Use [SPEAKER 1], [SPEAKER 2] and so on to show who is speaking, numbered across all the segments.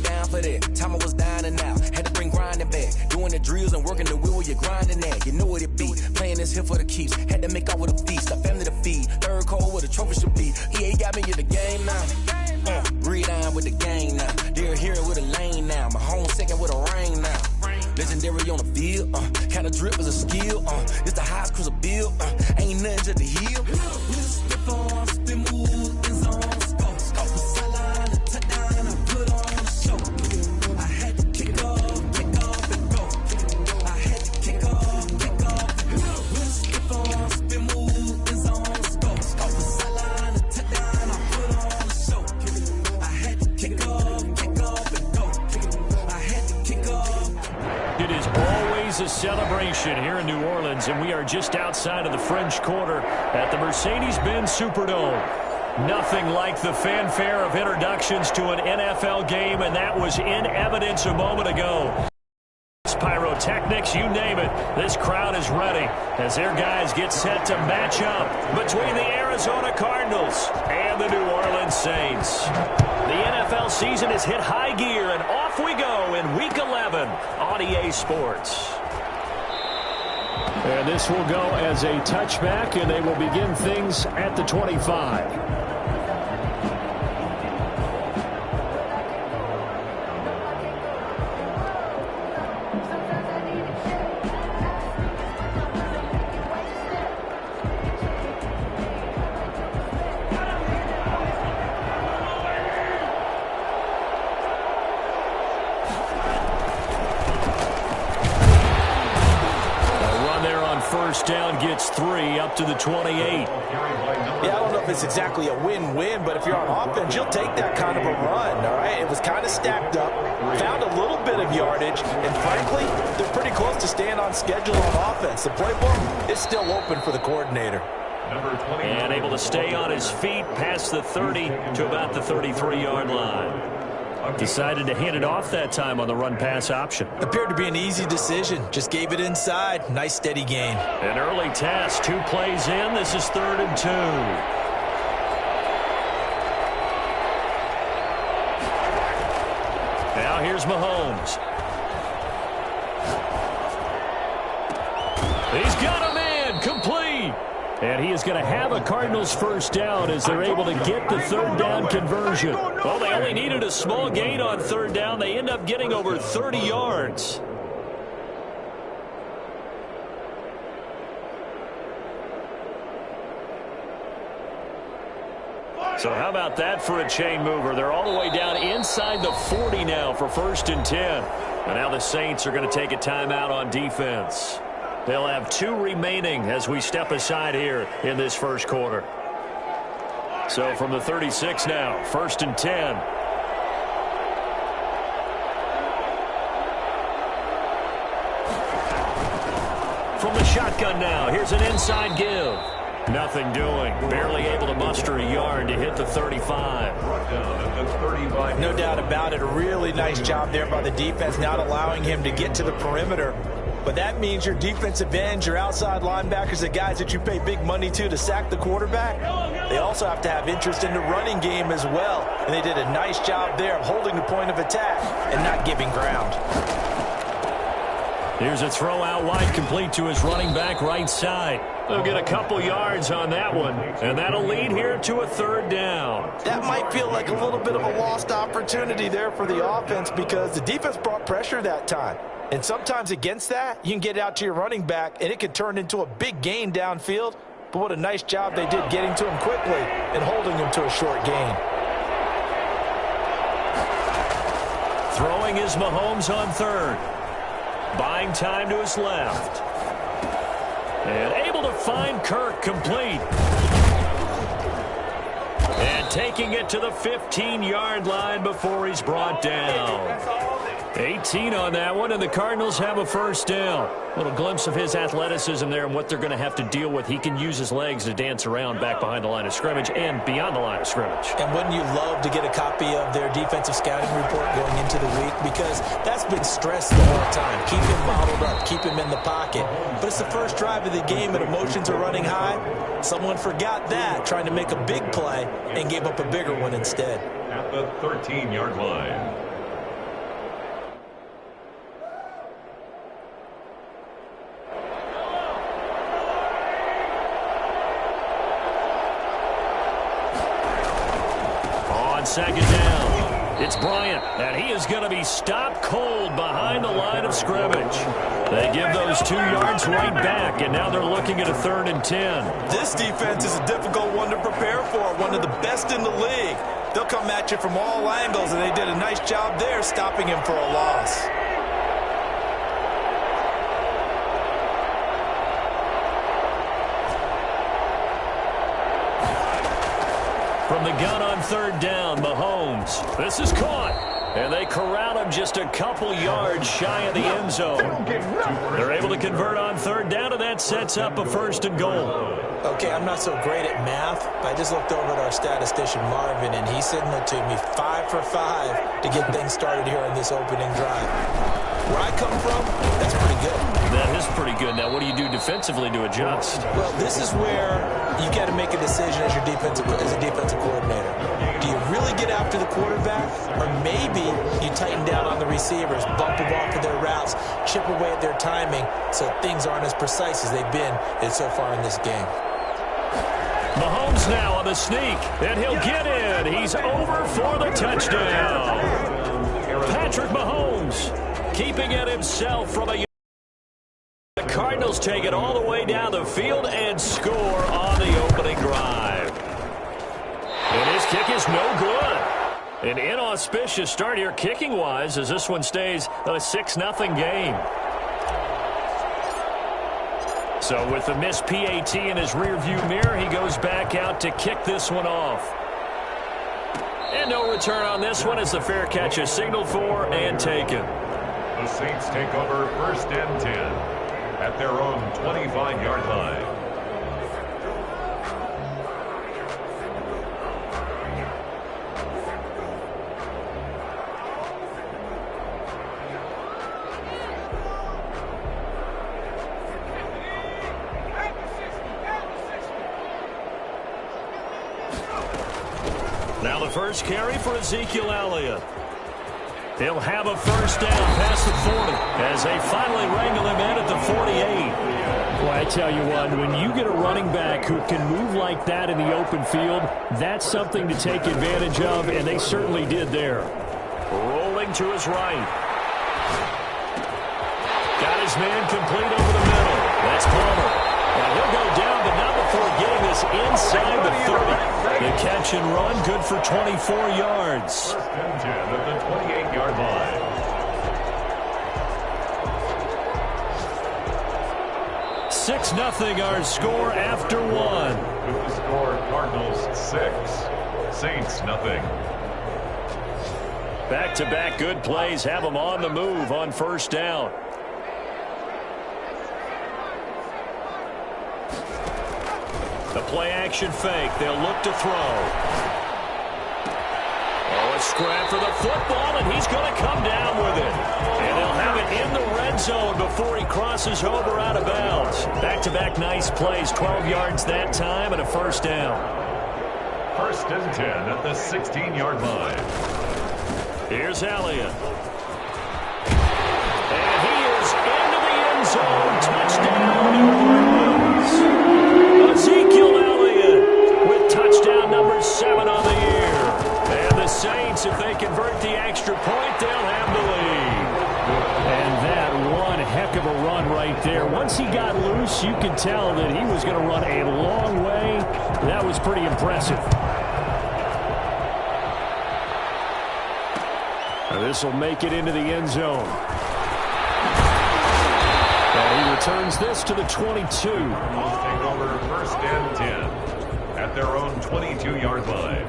[SPEAKER 1] down for that. Time I was down and out. Had to bring grinding back. Doing the drills and working the wheel where you're grinding at. You know what it be. Playing this here for the keeps. Had to make out with a feast. A family to feed. Third cold where the trophy should be. EA got me in the game now. Read on with the gang now. They're here with a lane now. My home second with a rain now. Legendary on the field. Kind of drip is a skill. It's the highest cruiser bill. Ain't nothing to the hill.
[SPEAKER 2] A celebration here in New Orleans, and we are just outside of the French Quarter at the Mercedes-Benz Superdome. Nothing like the fanfare of introductions to an NFL game, and that was in evidence a moment ago. Pyrotechnics, you name it, this crowd is ready as their guys get set to match up between the Arizona Cardinals and the New Orleans Saints. The NFL season has hit high gear, and off we go in Week 11 on EA Sports. And this will go as a touchback, and they will begin things at the 25. First down gets 3 up to the 28.
[SPEAKER 3] Yeah, I don't know if it's exactly a win-win, but if you're on offense, you'll take that kind of a run, all right? It was kind of stacked up, found a little bit of yardage, and frankly, they're pretty close to staying on schedule on offense. The playbook is still open for the coordinator.
[SPEAKER 2] And able to stay on his feet past the 30 to about the 33-yard line. Decided to hand it off that time on the run-pass option.
[SPEAKER 3] Appeared to be an easy decision. Just gave it inside. Nice, steady gain.
[SPEAKER 2] An early test. 2 plays in. This is 3rd and 2. Now here's Mahomes. He's got him in. Complete. And he is going to have a Cardinals first down as they're able to get the 3rd down conversion. Well, they only needed a small gain on 3rd down. They end up getting over 30 yards. So how about that for a chain mover? They're all the way down inside the 40 now for 1st and 10. And now the Saints are going to take a timeout on defense. They'll have 2 remaining as we step aside here in this first quarter. So from the 36 now, 1st and 10. From the shotgun now, here's an inside give. Nothing doing. Barely able to muster a yard to hit the 35.
[SPEAKER 3] No doubt about it. A really nice job there by the defense, not allowing him to get to the perimeter. But that means your defensive ends, your outside linebackers, the guys that you pay big money to sack the quarterback, they also have to have interest in the running game as well. And they did a nice job there of holding the point of attack and not giving ground.
[SPEAKER 2] Here's a throw out wide, complete to his running back right side. They'll get a couple yards on that one, and that'll lead here to a 3rd down.
[SPEAKER 3] That might feel like a little bit of a lost opportunity there for the offense because the defense brought pressure that time. And sometimes against that, you can get out to your running back, and it can turn into a big gain downfield. But what a nice job they did getting to him quickly and holding him to a short gain.
[SPEAKER 2] Throwing is Mahomes on 3rd. Buying time to his left. And able to find Kirk complete. And taking it to the 15-yard line before he's brought down. 18 on that one, and the Cardinals have a first down. A little glimpse of his athleticism there and what they're going to have to deal with. He can use his legs to dance around back behind the line of scrimmage and beyond the line of scrimmage.
[SPEAKER 3] And wouldn't you love to get a copy of their defensive scouting report going into the week? Because that's been stressed the whole time. Keep him modeled up. Keep him in the pocket. But it's the first drive of the game and emotions are running high. Someone forgot that, trying to make a big play, and gave up a bigger one instead.
[SPEAKER 4] At the 13-yard line.
[SPEAKER 2] second down. It's Bryant, and he is going to be stopped cold behind the line of scrimmage. They give those 2 yards right back, and now they're looking at a 3rd and 10.
[SPEAKER 3] This defense is a difficult one to prepare for, one of the best in the league. They'll come at you from all angles, and they did a nice job there stopping him for a loss.
[SPEAKER 2] From the gun on 3rd down, Mahomes. This is caught. And they corral him just a couple yards shy of the end zone. They're able to convert on 3rd down, and that sets up a 1st and goal.
[SPEAKER 3] Okay, I'm not so great at math, but I just looked over at our statistician, Marvin, and he signaled to me 5 for 5 to get things started here on this opening drive. Where I come from, that's pretty good.
[SPEAKER 2] That is pretty good. Now, what do you do defensively to adjust?
[SPEAKER 3] Well, this is where you got to make a decision as a defensive coordinator. Do you really get after the quarterback, or maybe you tighten down on the receivers, bump them off of their routes, chip away at their timing so things aren't as precise as they've been so far in this game?
[SPEAKER 2] Mahomes now on the sneak, and he'll get in. He's over for the touchdown. Patrick Mahomes keeping it himself from a... The Cardinals take it all the way down the field and score on the opening drive. And his kick is no good. An inauspicious start here kicking-wise as this one stays a 6-0 game. So with the missed PAT in his rearview mirror, he goes back out to kick this one off. And no return on this one as the fair catch is signaled for and taken.
[SPEAKER 4] The Saints take over 1st and 10 at their own 25-yard line.
[SPEAKER 2] Now the first carry for Ezekiel Elliott. He'll have a 1st down past the 40 as they finally wrangle him in at the 48.
[SPEAKER 5] Well, I tell you what, when you get a running back who can move like that in the open field, that's something to take advantage of, and they certainly did there.
[SPEAKER 2] Rolling to his right. Got his man complete over the middle. That's Palmer. And he'll go down, but not before getting this inside the 30. The catch and run, good for 24 yards.
[SPEAKER 4] 1st and 10 at the 28-yard line.
[SPEAKER 2] 6-0 our score after one.
[SPEAKER 4] With the score, Cardinals 6, Saints nothing.
[SPEAKER 2] Back-to-back good plays have them on the move on 1st down. The play-action fake. They'll look to throw. Oh, a scrap for the football, and he's going to come down with it. And they'll have it in the red zone before he crosses over out of bounds. Back-to-back nice plays. 12 yards that time and a 1st down.
[SPEAKER 4] 1st and 10 at the 16-yard line.
[SPEAKER 2] Here's Elliott. And he is into the end zone. Touchdown. Ezekiel Elliott with touchdown number 7 on the year. And the Saints, if they convert the extra point, they'll have the lead.
[SPEAKER 5] And that one heck of a run right there. Once he got loose, you could tell that he was going to run a long way. That was pretty impressive. This will make it into the end zone. And he returns this to the 22.
[SPEAKER 4] Take over 1st and 10 at their own 22-yard line.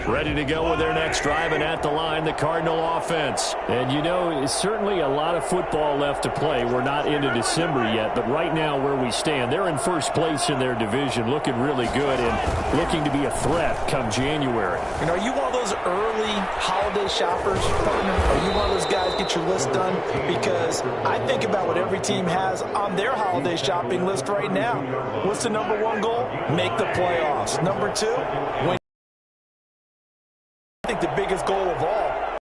[SPEAKER 2] Ready to go with their next drive, and at the line, the Cardinal offense.
[SPEAKER 5] And you know, it's certainly a lot of football left to play. We're not into December yet, but right now where we stand, they're in 1st place in their division, looking really good and looking to be a threat come January.
[SPEAKER 3] And are you one of those early holiday shoppers, partner? Are you one of those guys get your list done? Because I think about what every team has on their holiday shopping list right now. What's the number 1 goal? Make the playoffs. Number 2, win. I think the biggest goal of all,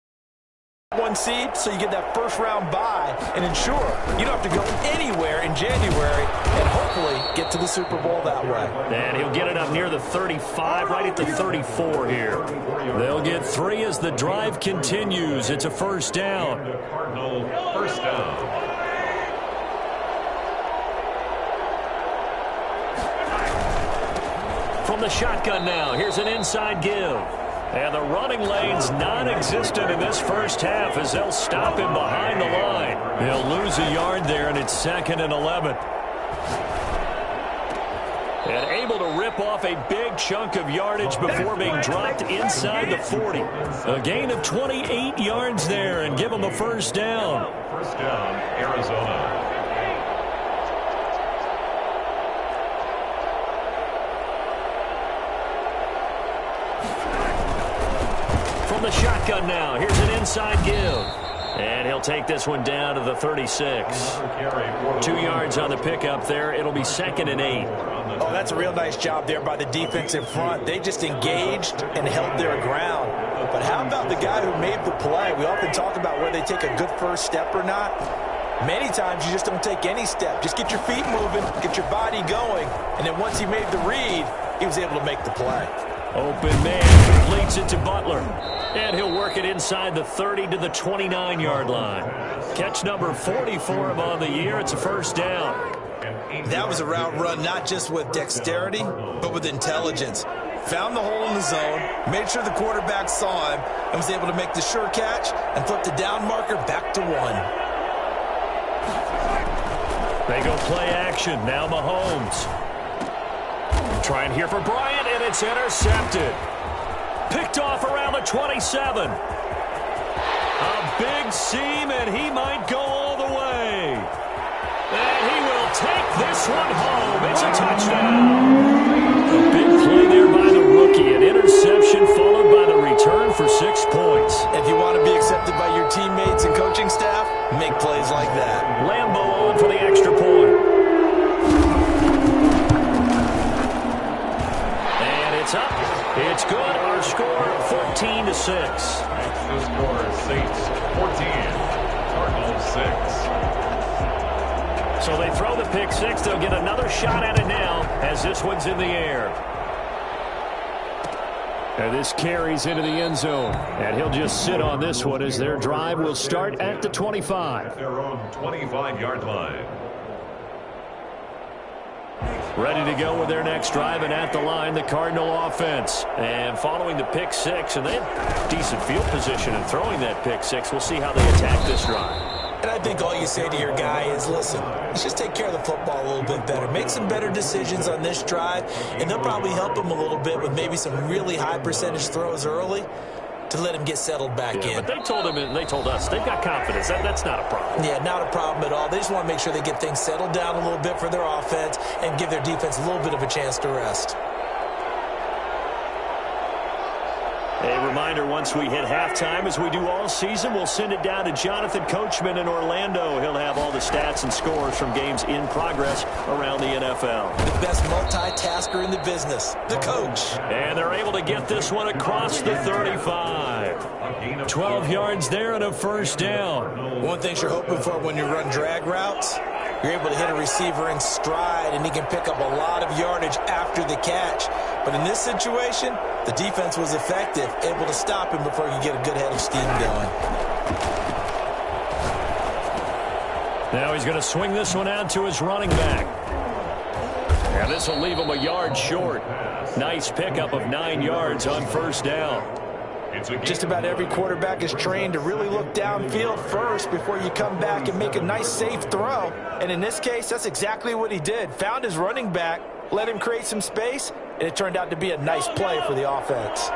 [SPEAKER 3] 1 seed, so you get that 1st round bye and ensure you don't have to go anywhere in January and hopefully get to the Super Bowl that way.
[SPEAKER 2] And he'll get it up near the 35, right at the 34 here. They'll get 3 as the drive continues. It's a first down.
[SPEAKER 4] Cardinal first down.
[SPEAKER 2] From the shotgun now, here's an inside give. And the running lane's non-existent in this first half as they'll stop him behind the line. He'll lose a yard there, and it's 2nd and 11. And able to rip off a big chunk of yardage before being dropped inside the 40. A gain of 28 yards there and give him a first down.
[SPEAKER 4] First down, Arizona.
[SPEAKER 2] From the shotgun now, here's an inside give. And he'll take this one down to the 36. 2 yards on the pickup there. It'll be 2nd and 8.
[SPEAKER 3] Oh, that's a real nice job there by the defense in front. They just engaged and held their ground. But how about the guy who made the play? We often talk about whether they take a good first step or not. Many times you just don't take any step. Just get your feet moving, get your body going, and then once he made the read, he was able to make the play.
[SPEAKER 2] Open man completes it to Butler. And he'll work it inside the 30 to the 29-yard line. Catch number 44 of on the year. It's a first down.
[SPEAKER 3] That was a route run not just with dexterity, but with intelligence. Found the hole in the zone, made sure the quarterback saw him, and was able to make the sure catch and flip the down marker back to 1.
[SPEAKER 2] They go play action. Now Mahomes. Trying here for Bryant, and it's intercepted. Picked off around the 27. A big seam, and he might go all the way. And he will take this one home. It's a touchdown. A big play there by the rookie. An interception followed by the return for 6 points.
[SPEAKER 3] If you want to be accepted by your teammates and coaching staff, make plays like that.
[SPEAKER 2] Lambeau on for the extra point. And it's up. It's good. Our score, 14-6.
[SPEAKER 4] The score, Saints 14, Cardinals 6.
[SPEAKER 2] So they throw the pick 6. They'll get another shot at it now as this one's in the air. And this carries into the end zone. And he'll just sit on this one as their drive will start at the 25.
[SPEAKER 4] At their own 25-yard line.
[SPEAKER 2] Ready to go with their next drive, and at the line, the Cardinal offense. And following the pick 6, and they have decent field position in throwing that pick 6. We'll see how they attack this drive.
[SPEAKER 3] And I think all you say to your guy is, listen, let's just take care of the football a little bit better. Make some better decisions on this drive, and they'll probably help him a little bit with maybe some really high percentage throws early to let him get settled back in.
[SPEAKER 2] But they told him, and they told us, they've got confidence. That's not a problem.
[SPEAKER 3] Yeah, not a problem at all. They just want to make sure they get things settled down a little bit for their offense and give their defense a little bit of a chance to rest.
[SPEAKER 2] A reminder, once we hit halftime, as we do all season, we'll send it down to Jonathan Coachman in Orlando. He'll have all the stats and scores from games in progress around the NFL.
[SPEAKER 3] The best multitasker in the business, the coach.
[SPEAKER 2] And they're able to get this one across the 35. 12 yards there and a first down.
[SPEAKER 3] One thing you're hoping for when you run drag routes, you're able to hit a receiver in stride, and he can pick up a lot of yardage after the catch. But in this situation, the defense was effective, able to stop him before he could get a good head of steam going.
[SPEAKER 2] Now he's going to swing this one out to his running back. And this will leave him a yard short. Nice pickup of 9 yards on first down.
[SPEAKER 3] Just about every quarterback is trained to really look downfield first before you come back and make a nice, safe throw. And in this case, that's exactly what he did. Found his running back, let him create some space, and it turned out to be a nice play for the offense.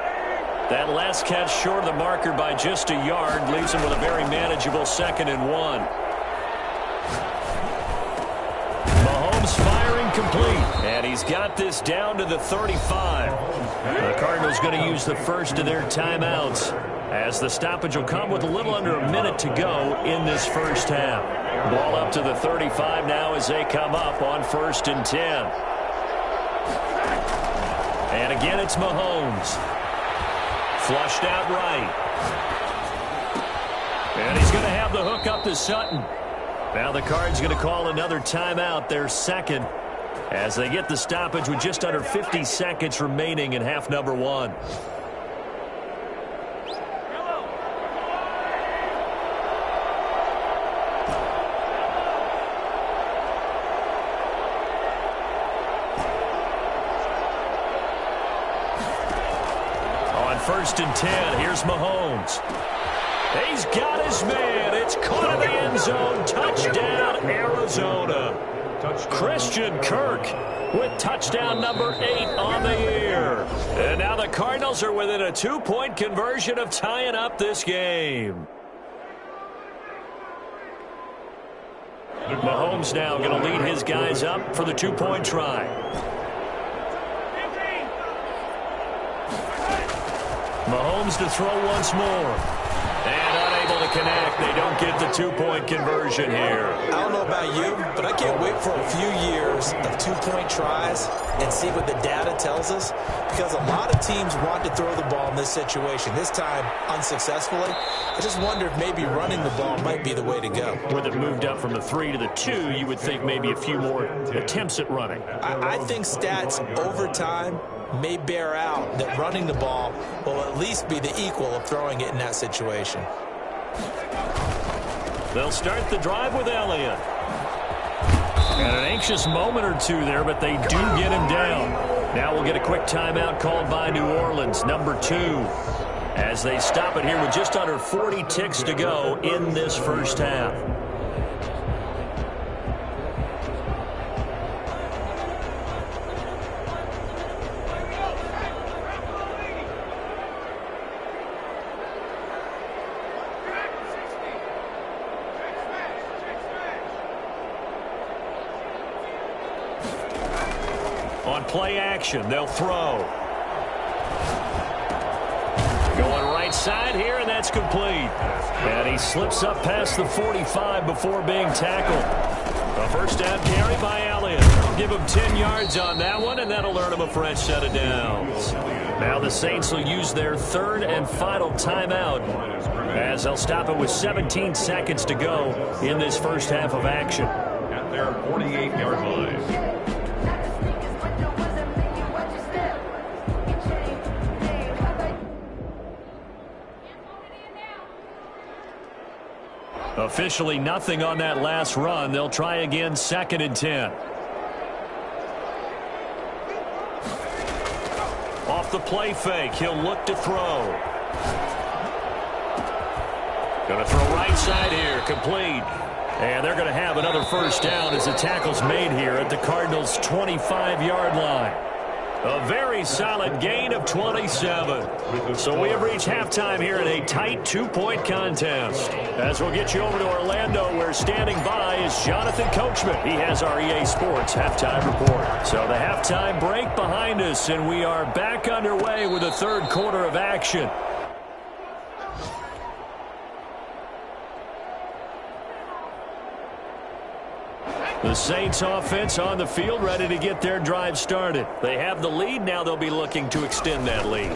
[SPEAKER 2] That last catch short of the marker by just a yard leaves him with a very manageable 2nd and 1. Mahomes firing complete, and he's got this down to the 35. The Cardinals going to use the first of their timeouts as the stoppage will come with a little under a minute to go in this first half. Ball up to the 35 now as they come up on 1st and 10. And again, it's Mahomes. Flushed out right. And he's going to have the hook up to Sutton. Now the Cards going to call another timeout, their second. as they get the stoppage with just under 50 seconds remaining in half number one. On 1st and 10, here's Mahomes. He's got his man. It's caught in the end zone. Touchdown, Arizona. Christian Kirk with touchdown number 8 on the year. And now the Cardinals are within a 2-point conversion of tying up this game. Mahomes now going to lead his guys up for the 2-point try. Mahomes to throw once more. And unable to connect. They don't get the 2-point conversion here.
[SPEAKER 3] I don't know about you, but I can't wait for a few years of 2-point tries and see what the data tells us, because a lot of teams want to throw the ball in this situation, this time unsuccessfully. I just wonder if maybe running the ball might be the way to go.
[SPEAKER 2] With it moved up from the 3 to the 2, you would think maybe a few more attempts at running.
[SPEAKER 3] I think stats over time may bear out that running the ball will at least be the equal of throwing it in that situation.
[SPEAKER 2] They'll start the drive with Elliott. And an anxious moment or two there, but they do get him down. Now we'll get a quick timeout called by New Orleans, number 2, as they stop it here with just under 40 ticks to go in this first half. On play action, they'll throw. Going right side here, and that's complete. And he slips up past the 45 before being tackled. A first down carry by Elliott. Give him 10 yards on that one, and that'll earn him a fresh set of downs. Now the Saints will use their 3rd and final timeout, as they'll stop it with 17 seconds to go in this first half of action.
[SPEAKER 4] At their 48-yard line.
[SPEAKER 2] Officially nothing on that last run. They'll try again, 2nd and 10. Off the play fake, he'll look to throw. Going to throw right side here, complete. And they're going to have another first down as the tackle's made here at the Cardinals' 25-yard line. A very solid gain of 27. So we have reached halftime here in a tight 2-point contest. As we'll get you over to Orlando, where standing by is Jonathan Coachman. He has our EA Sports halftime report. So the halftime break behind us, and we are back underway with the 3rd quarter of action. The Saints offense on the field, ready to get their drive started. They have the lead. Now they'll be looking to extend that lead.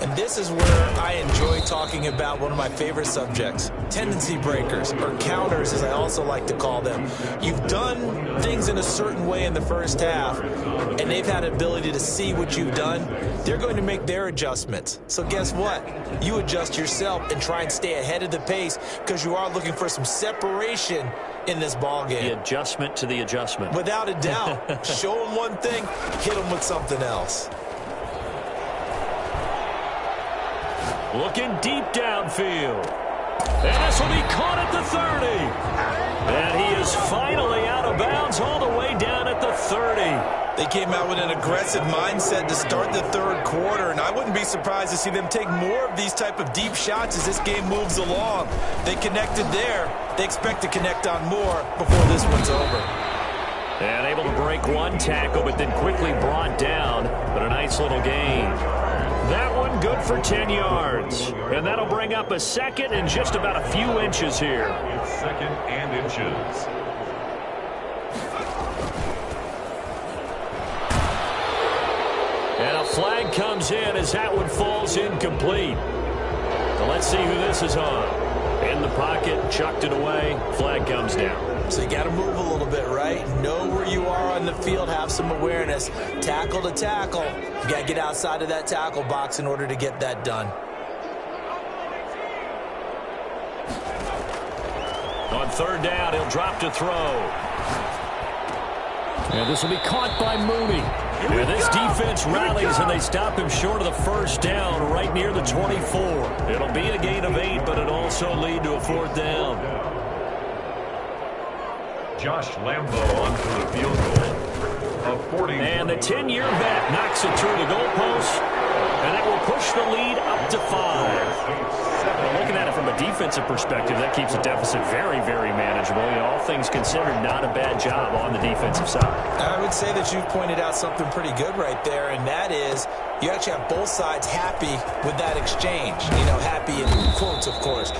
[SPEAKER 3] And this is where I enjoy talking about one of my favorite subjects, tendency breakers, or counters as I also like to call them. You've done things in a certain way in the first half, and they've had an ability to see what you've done. They're going to make their adjustments. So guess what? You adjust yourself and try and stay ahead of the pace, because you are looking for some separation in this ball game.
[SPEAKER 2] The adjustment to the adjustment.
[SPEAKER 3] Without a doubt. Show them one thing, hit them with something else.
[SPEAKER 2] Looking deep downfield. And this will be caught at the 30. And he is finally out of bounds all the way down at the 30.
[SPEAKER 3] They came out with an aggressive mindset to start the 3rd quarter, and I wouldn't be surprised to see them take more of these type of deep shots as this game moves along. They connected there. They expect to connect on more before this one's over.
[SPEAKER 2] And able to break one tackle, but then quickly brought down. But a nice little gain. That one good for 10 yards. And that'll bring up a 2nd and just about a few inches here.
[SPEAKER 4] It's 2nd and inches.
[SPEAKER 2] And a flag comes in as that one falls incomplete. So let's see who this is on. In the pocket, chucked it away, flag comes down.
[SPEAKER 3] So you got to move a little bit, right? Know where you are on the field, have some awareness. Tackle to tackle. You got to get outside of that tackle box in order to get that done.
[SPEAKER 2] On third down, he'll drop to throw.
[SPEAKER 5] And this will be caught by Mooney.
[SPEAKER 2] Yeah, this defense rallies, and they stop him short of the first down, right near the 24. It'll be a gain of 8, but it'll also lead to a fourth down.
[SPEAKER 4] Josh Lambo on for the field goal of 40.
[SPEAKER 2] And the 10-year vet knocks it through the goalpost, and it will push the lead up to 5. Well, looking at it from a defensive perspective, that keeps the deficit very, very manageable. You know, all things considered, not a bad job on the defensive side.
[SPEAKER 3] I would say that you've pointed out something pretty good right there, and that is you actually have both sides happy with that exchange. You know, happy in quotes, of course.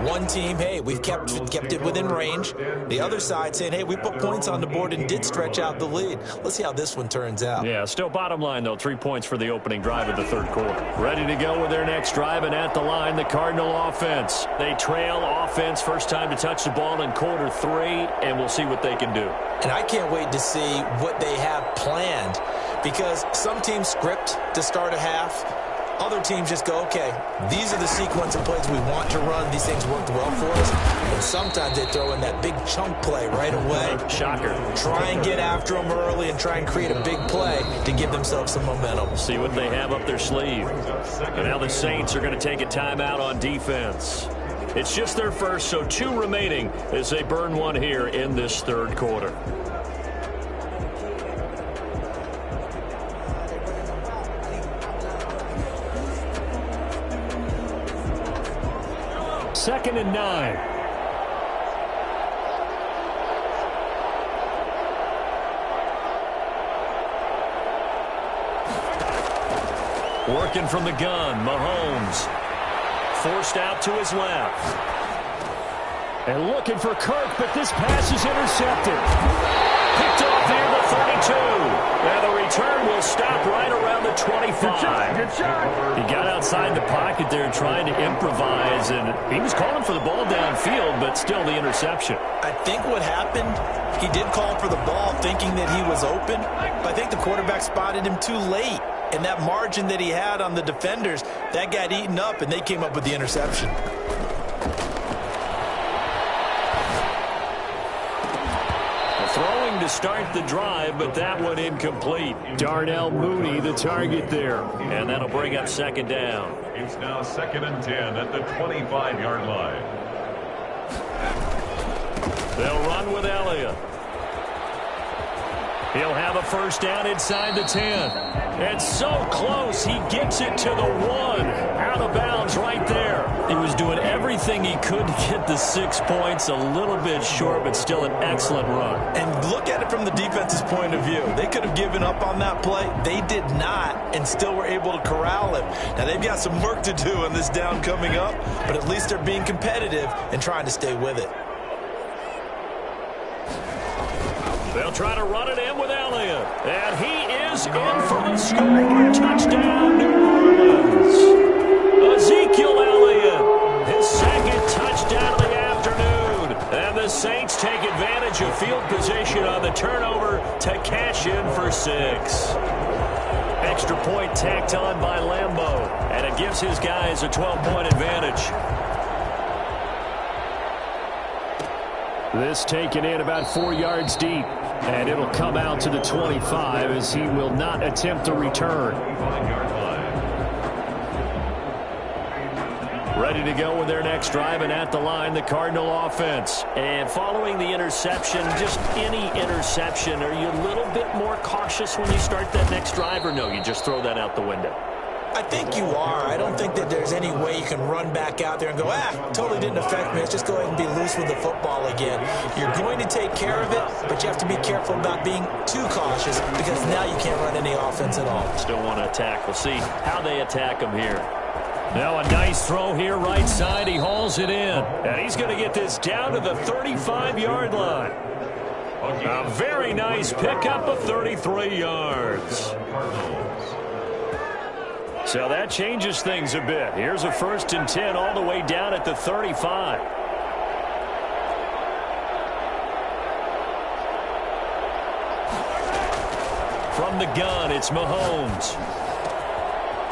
[SPEAKER 3] One team, hey, we've kept it within range. The other side saying, hey, we put points on the board and did stretch out the lead. Let's see how this one turns out.
[SPEAKER 2] Yeah, still bottom line, though, 3 points for the opening drive of the third quarter. Ready to go with their next drive, and at the line, the Cardinal offense. They trail offense, first time to touch the ball in quarter 3, and we'll see what they can do.
[SPEAKER 3] And I can't wait to see what they have planned, because some teams script to start a half. Other teams just go, okay, these are the sequence of plays we want to run. These things worked well for us. And sometimes they throw in that big chunk play right away.
[SPEAKER 2] Shocker.
[SPEAKER 3] Try and get after them early and try and create a big play to give themselves some momentum.
[SPEAKER 2] See what they have up their sleeve. And now the Saints are going to take a timeout on defense. It's just their first, so 2 remaining as they burn one here in this third quarter.
[SPEAKER 5] Second and 9.
[SPEAKER 2] Working from the gun, Mahomes. Forced out to his left.
[SPEAKER 5] And looking for Kirk, but this pass is intercepted.
[SPEAKER 2] Picked off near the 32. And the return will stop right around the 25.
[SPEAKER 5] Good shot.
[SPEAKER 2] He got outside the pocket there trying to improvise, and he was calling for the ball downfield, but still the interception.
[SPEAKER 3] I think what happened, he did call for the ball thinking that he was open, but I think the quarterback spotted him too late. And that margin that he had on the defenders, that got eaten up, and they came up with the interception.
[SPEAKER 2] Throwing to start the drive, but that one incomplete.
[SPEAKER 5] Darnell Mooney, the target there.
[SPEAKER 2] And that'll bring up second down.
[SPEAKER 4] It's now 2nd and 10 at the 25-yard line.
[SPEAKER 2] They'll run with Elliott. He'll have a first down inside the 10. It's so close, he gets it to the 1. Out of bounds right there. He was doing everything he could to get the 6 points. A little bit short, but still an excellent run.
[SPEAKER 3] And look at it from the defense's point of view. They could have given up on that play. They did not, and still were able to corral him. Now, they've got some work to do on this down coming up, but at least they're being competitive and trying to stay with it.
[SPEAKER 2] They'll try to run it in with Elliott. And he is in for the score. Touchdown, New Orleans. Ezekiel Elliott, his second touchdown of the afternoon. And the Saints take advantage of field position on the turnover to cash in for 6. Extra point tacked on by Lambo. And it gives his guys a 12-point advantage.
[SPEAKER 5] This taken in about 4 yards deep. And it'll come out to the 25 as he will not attempt to return.
[SPEAKER 2] Ready to go with their next drive, and at the line, the Cardinal offense. And following the interception, just any interception, are you a little bit more cautious when you start that next drive, or no, you just throw that out the window?
[SPEAKER 3] I think you are. I don't think that there's any way you can run back out there and go, totally didn't affect me. Let's just go ahead and be loose with the football again. You're going to take care of it, but you have to be careful about being too cautious because now you can't run any offense at all.
[SPEAKER 2] Still want to attack. We'll see how they attack him here. Now a nice throw here right side. He hauls it in. And he's going to get this down to the 35-yard line. A very nice pickup of 33 yards. So that changes things a bit. Here's a 1st and 10 all the way down at the 35. From the gun, it's Mahomes.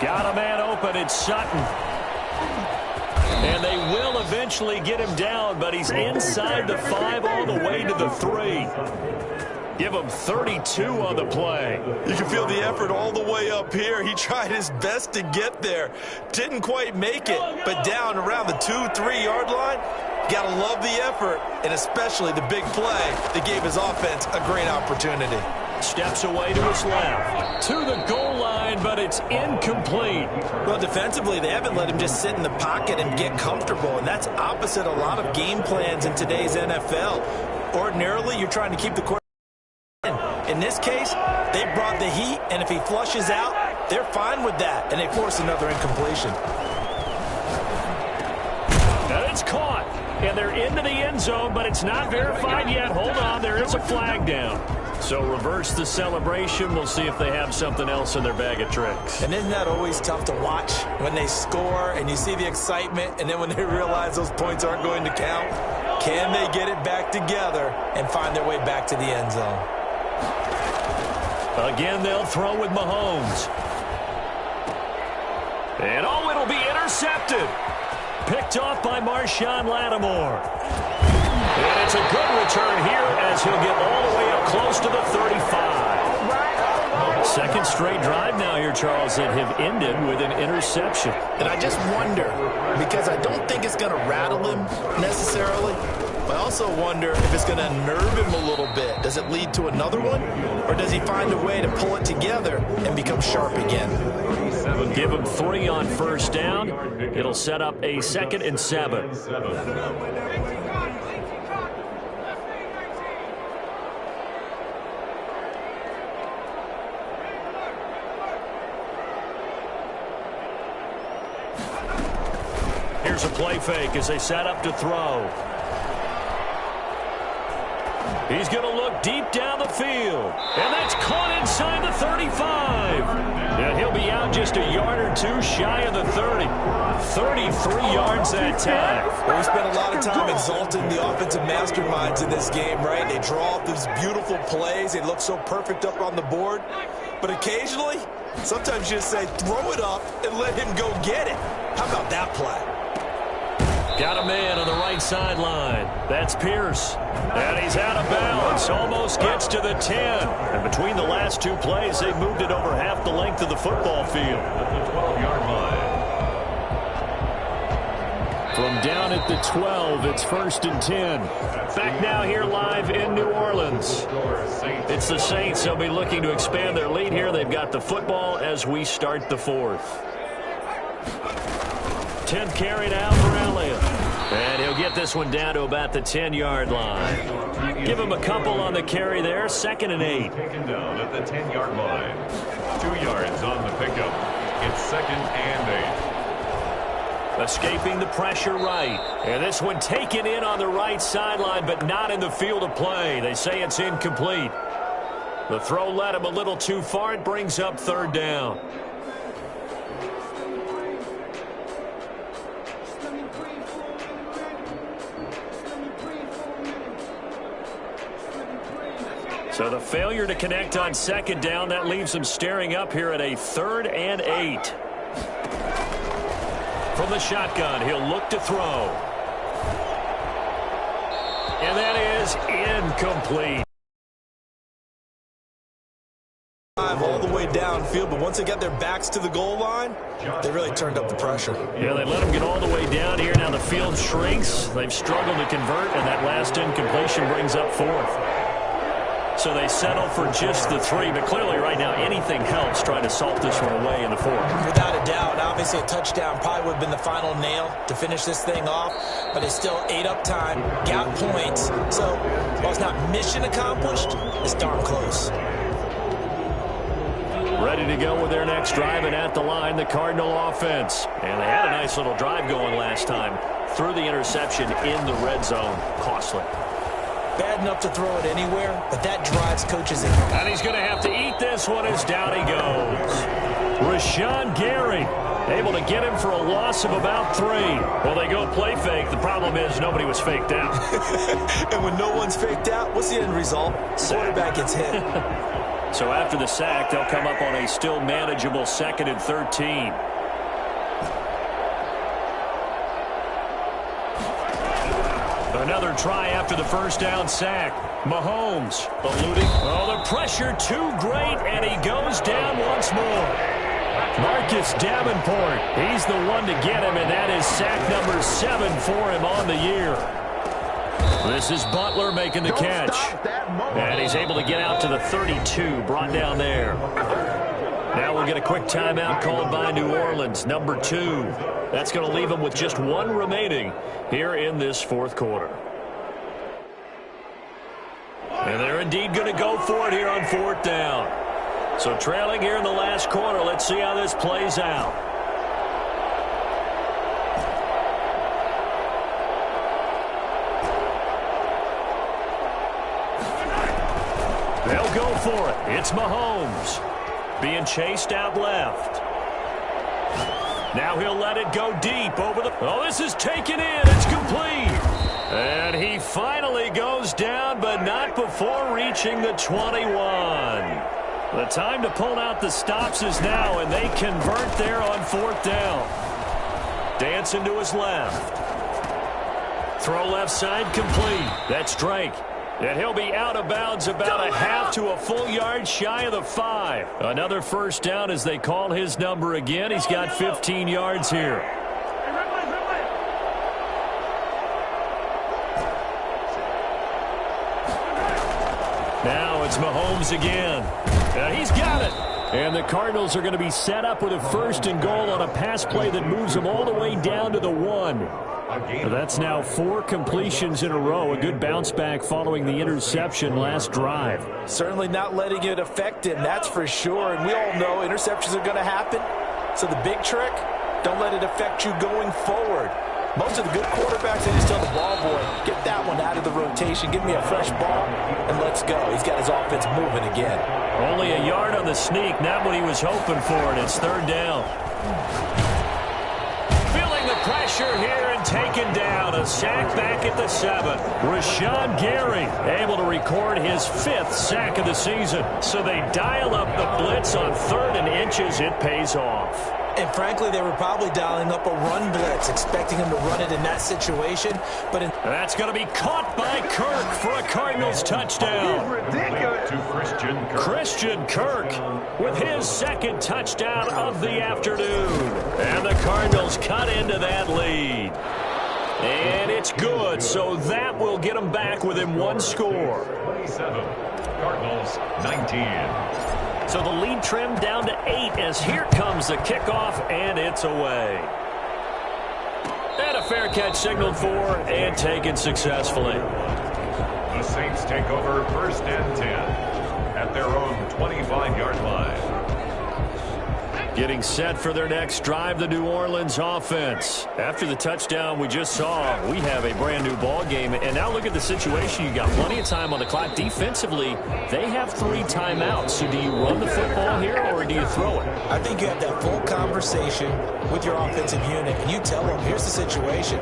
[SPEAKER 2] Got a man open, it's Sutton. And they will eventually get him down, but he's inside the 5 all the way to the 3. Give him 32 on the play.
[SPEAKER 3] You can feel the effort all the way up here. He tried his best to get there. Didn't quite make it, but down around the 2-3 yard line, you got to love the effort, and especially the big play that gave his offense a great opportunity.
[SPEAKER 2] Steps away to his left. To the goal line, but it's incomplete.
[SPEAKER 3] Well, defensively, they haven't let him just sit in the pocket and get comfortable, and that's opposite a lot of game plans in today's NFL. Ordinarily, you're trying to keep the quarterback in. In this case, they brought the heat, and if he flushes out, they're fine with that, and they force another incompletion.
[SPEAKER 2] And it's caught, and they're into the end zone, but it's not verified yet. Hold on, there is a flag down. So reverse the celebration. We'll see if they have something else in their bag of tricks.
[SPEAKER 3] And isn't that always tough to watch when they score and you see the excitement, and then when they realize those points aren't going to count? Can they get it back together and find their way back to the end zone?
[SPEAKER 2] Again, they'll throw with Mahomes. And oh, it'll be intercepted. Picked off by Marshawn Lattimore. And it's a good return here as he'll get all the way up close to the 35. Second straight drive now here, Charles, that have ended with an interception.
[SPEAKER 6] And I just wonder, because I don't think it's going to rattle him necessarily, but I also wonder if it's going to nerve him a little bit. Does it lead to another one? Or does he find a way to pull it together and become sharp again?
[SPEAKER 2] Give him 3 on first down. It'll set up a 2nd and 7. Here's a play fake as they set up to throw. He's going to look deep down the field. And that's caught inside the 35. And he'll be out just a yard or two shy of the 30. 33 yards that time.
[SPEAKER 3] Well, we spent a lot of time exalting the offensive masterminds in this game, right? They draw up these beautiful plays. They look so perfect up on the board. But occasionally, sometimes you just say, throw it up and let him go get it. How about that play?
[SPEAKER 2] Got a man on the right sideline. That's Pierce. And he's out of bounds. Almost gets to the 10. And between the last 2 plays, they moved it over half the length of the football field.
[SPEAKER 4] At the 12-yard line.
[SPEAKER 5] From down at the 12, it's 1st and 10.
[SPEAKER 2] Back now here live in New Orleans. It's the Saints. They'll be looking to expand their lead here. They've got the football as we start the 4th. 10th carry now for Elliott. And he'll get this one down to about the 10-yard line. Give him a couple on the carry there. 2nd and 8.
[SPEAKER 4] Taken down at the 10-yard line. 2 yards on the pickup. It's 2nd and 8.
[SPEAKER 2] Escaping the pressure right. And this one taken in on the right sideline, but not in the field of play. They say it's incomplete. The throw led him a little too far. It brings up 3rd down. So the failure to connect on 2nd down, that leaves him staring up here at a 3rd and 8. From the shotgun, he'll look to throw. And that is incomplete.
[SPEAKER 3] All the way downfield, but once they got their backs to the goal line, they really turned up the pressure.
[SPEAKER 2] Yeah, they let them get all the way down here. Now the field shrinks. They've struggled to convert, and that last incompletion brings up 4th. So they settle for just the 3, but clearly right now anything helps trying to salt this one away in the 4th.
[SPEAKER 6] Without a doubt, obviously a touchdown probably would have been the final nail to finish this thing off, but it's still ate up time, got points. So while it's not mission accomplished, it's darn close.
[SPEAKER 2] Ready to go with their next drive, and at the line, the Cardinal offense. And they had a nice little drive going last time. Threw the interception in the red zone. Costly.
[SPEAKER 6] Bad enough to throw it anywhere, but that drives coaches in.
[SPEAKER 2] And he's going to have to eat this one as down he goes. Rashawn Gary able to get him for a loss of about 3. Well, they go play fake. The problem is nobody was faked out.
[SPEAKER 3] And when no one's faked out, what's the end result? Quarterback gets hit.
[SPEAKER 2] So after the sack, they'll come up on a still manageable 2nd and 13. Another try after the first down sack. Mahomes eluding. Oh, the pressure too great, and he goes down once more. Marcus Davenport, he's the one to get him, and that is sack number 7 for him on the year. This is Butler making the catch. And he's able to get out to the 32, brought down there. Now we'll get a quick timeout called by New Orleans, number 2. That's going to leave them with just 1 remaining here in this 4th quarter. And they're indeed going to go for it here on 4th down. So trailing here in the last quarter, let's see how this plays out. They'll go for it. It's Mahomes being chased out left. Now he'll let it go deep over the... Oh, this is taken in. It's complete. And he finally goes down, but not before reaching the 21. The time to pull out the stops is now, and they convert there on 4th down. Dancing to his left. Throw left side complete. That's Drake. And he'll be out of bounds about a half to a full yard shy of the 5. Another first down as they call his number again. He's got 15 yards here. Now it's Mahomes again. And he's got it. And the Cardinals are going to be set up with a 1st and goal on a pass play that moves them all the way down to the 1. That's now 4 completions in a row. A good bounce back following the interception last drive.
[SPEAKER 3] Certainly not letting it affect him, that's for sure. And we all know interceptions are going to happen. So the big trick, don't let it affect you going forward. Most of the good quarterbacks, they just tell the ball boy, get that one out of the rotation, give me a fresh ball, and let's go. He's got his offense moving again.
[SPEAKER 2] Only a yard on the sneak, not what he was hoping for, and it's 3rd down. Feeling the pressure here and taken down. A sack back at the 7. Rashawn Gary able to record his 5th sack of the season. So they dial up the blitz on 3rd and inches. It pays off.
[SPEAKER 3] And frankly, they were probably dialing up a run blitz, expecting him to run it in that situation. But
[SPEAKER 2] that's going to be caught by Kirk for a Cardinals touchdown.
[SPEAKER 4] To
[SPEAKER 2] Christian Kirk with his 2nd touchdown of the afternoon. And the Cardinals cut into that lead. And it's good, so that will get them back within 1 score.
[SPEAKER 4] 27, Cardinals 19.
[SPEAKER 2] So the lead trimmed down to 8 as here comes the kickoff, and it's away. And a fair catch signaled for and taken successfully.
[SPEAKER 4] The Saints take over 1st and 10 at their own 25-yard line.
[SPEAKER 2] Getting set for their next drive, the New Orleans offense. After the touchdown we just saw, we have a brand new ball game. And now look at the situation. You got plenty of time on the clock. Defensively, they have 3 timeouts. So do you run the football here or do you throw it?
[SPEAKER 3] I think you have that full conversation with your offensive unit, and you tell them, here's the situation.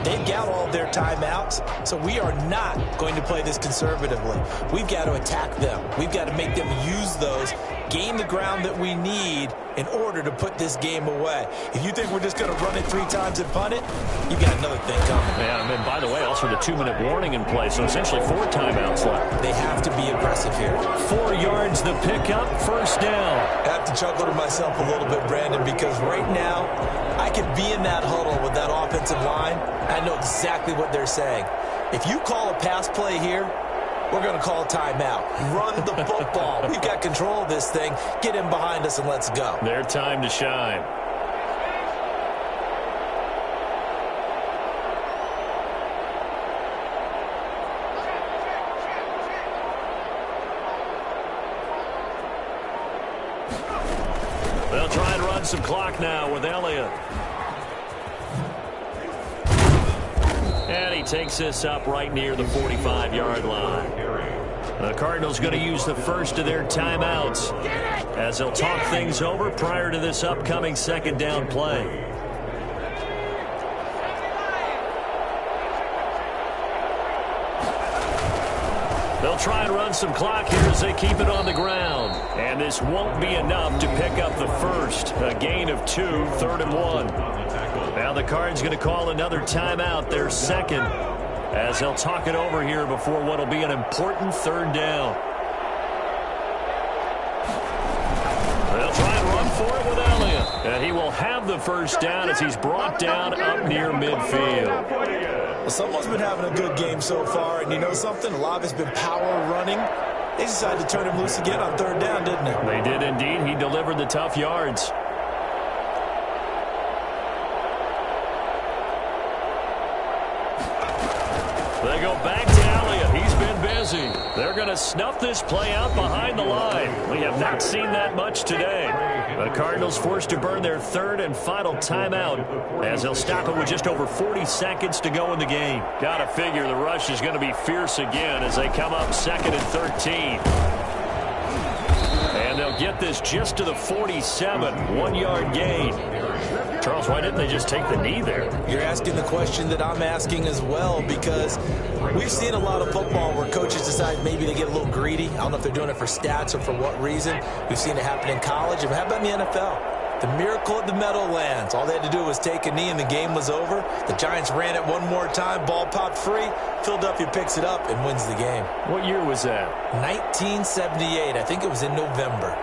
[SPEAKER 3] They've got all of their timeouts, so we are not going to play this conservatively. We've got to attack them. We've got to make them use those, gain the ground that we need in order to put this game away. If you think we're just going to run it 3 times and punt it, you've got another thing coming.
[SPEAKER 2] Yeah, and then, by the way, also the 2-minute warning in play, so essentially 4 timeouts left.
[SPEAKER 3] They have to be aggressive here.
[SPEAKER 2] 4 yards the pickup, 1st down.
[SPEAKER 3] I have to chuckle to myself a little bit, Brandon, because right now I could be in that huddle with that offensive line. I know exactly what they're saying. If you call a pass play here, we're going to call a timeout. Run the football. We've got control of this thing. Get in behind us and let's go.
[SPEAKER 2] Their time to shine. They'll try and run some clock now with Elliott. And he takes this up right near the 45-yard line. The Cardinals going to use the first of their timeouts as they'll talk things over prior to this upcoming second down play. They'll try and run some clock here as they keep it on the ground. And this won't be enough to pick up the first. A gain of 2, 3rd and 1. Now the Cards going to call another timeout, their second, as they'll talk it over here before what will be an important 3rd down. They'll try and run for it with Elliott. And he will have the first down as he's brought down up near midfield.
[SPEAKER 3] Well, someone's been having a good game so far, and you know something? A lot of it's been power running. They decided to turn him loose again on 3rd down, didn't they?
[SPEAKER 2] They did indeed. He delivered the tough yards. They go back to Elliott. He's been busy. They're going to snuff this play out behind the line. We have not seen that much today. The Cardinals forced to burn their 3rd and final timeout as they'll stop it with just over 40 seconds to go in the game. Got to figure the rush is going to be fierce again as they come up 2nd and 13. And they'll get this just to the 47, 1-yard gain. Charles, why didn't they just take the knee there?
[SPEAKER 3] You're asking the question that I'm asking as well, because we've seen a lot of football where coaches decide maybe they get a little greedy. I don't know if they're doing it for stats or for what reason. We've seen it happen in college. How about in the NFL? The miracle at the Meadowlands. All they had to do was take a knee and the game was over. The Giants ran it one more time. Ball popped free. Philadelphia picks it up and wins the game.
[SPEAKER 2] What year was that?
[SPEAKER 3] 1978. I think it was in November.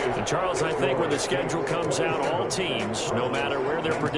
[SPEAKER 2] And Charles, I think when the schedule comes out, all teams, no matter where they're predicted,